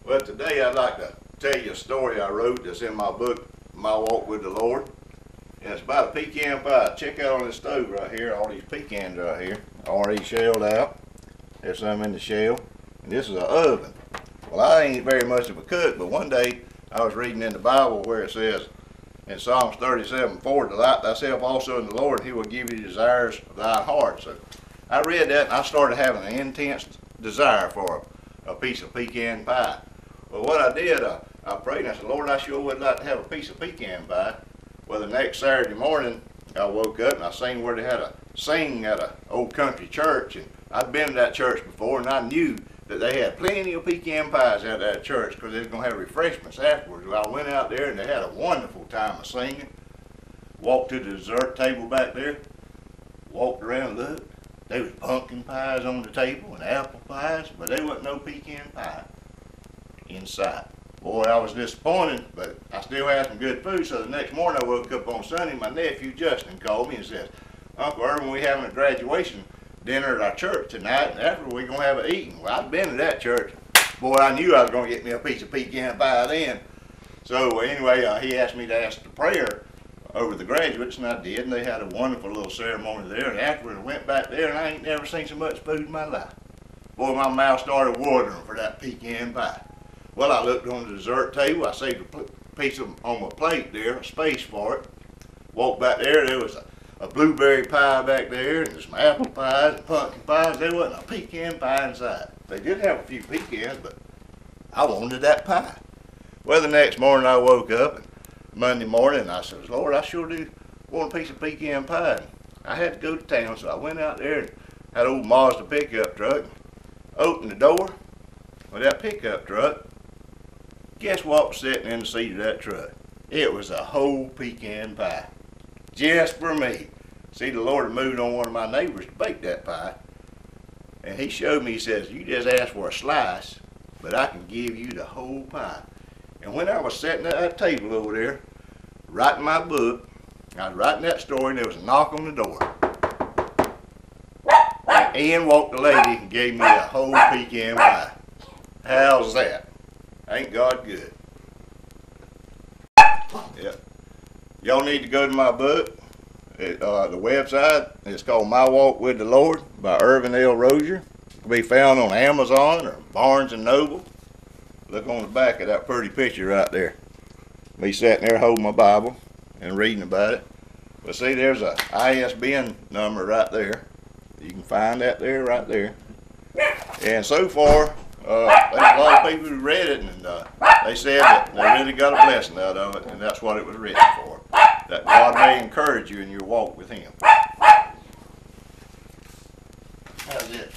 Well, today I'd like to tell you a story I wrote that's in my book, My Walk with the Lord. And it's about a pecan pie. Check out on this stove right here, all these pecans right here. Already shelled out. There's some in the shell. And this is an oven. Well, I ain't very much of a cook, but one day I was reading in the Bible where it says in Psalms 37:4, delight thyself also in the Lord, and he will give you desires of thy heart. So I read that and I started having an intense desire for a piece of pecan pie. Well, what I did, I prayed and I said, Lord, I sure would like to have a piece of pecan pie. Well, the next Saturday morning, I woke up and I seen where they had a sing at an old country church. And I'd been to that church before and I knew that they had plenty of pecan pies at that church because they was going to have refreshments afterwards. Well, I went out there and they had a wonderful time of singing. Walked to the dessert table back there. Walked around and looked. There was pumpkin pies on the table and apple pies, but there wasn't no pecan pie in sight. Boy, I was disappointed, but I still had some good food. So the next morning I woke up on Sunday, my nephew Justin called me and says, Uncle Irvin, we having a graduation dinner at our church tonight, and after we're going to have an eating. Well, I'd been to that church. Boy, I knew I was going to get me a piece of pecan pie then. So anyway, he asked me to ask the prayer over the graduates, and I did, and they had a wonderful little ceremony there. And afterwards I went back there, and I ain't never seen so much food in my life. Boy, my mouth started watering for that pecan pie. Well, I looked on the dessert table. I saved a piece of on my plate there, a space for it. Walked back there. There was a blueberry pie back there, and some apple pies and pumpkin pies. There wasn't a pecan pie inside. They did have a few pecans, but I wanted that pie. Well, the next morning I woke up, and Monday morning, and I said, Lord, I sure do want a piece of pecan pie. And I had to go to town, so I went out there and had an old Mazda pickup truck. Opened the door with that pickup truck. Guess what was sitting in the seat of that truck? It was a whole pecan pie. Just for me. See, the Lord had moved on one of my neighbors to bake that pie. And he showed me, he says, you just asked for a slice, but I can give you the whole pie. And when I was sitting at that table over there, writing my book, I was writing that story, and there was a knock on the door. And in walked the lady and gave me a whole pecan pie. How's that? Ain't God good? Yep. Y'all need to go to my book. The website is called My Walk with the Lord by Irvin L. Rozier. It can be found on Amazon or Barnes & Noble. Look on the back of that pretty picture right there. Me sitting there holding my Bible and reading about it. But see, there's a ISBN number right there. You can find that there, right there. And so far, there's a lot of people who read it, and they said that they really got a blessing out of it, and that's what it was written for. That God may encourage you in your walk with Him. How's it?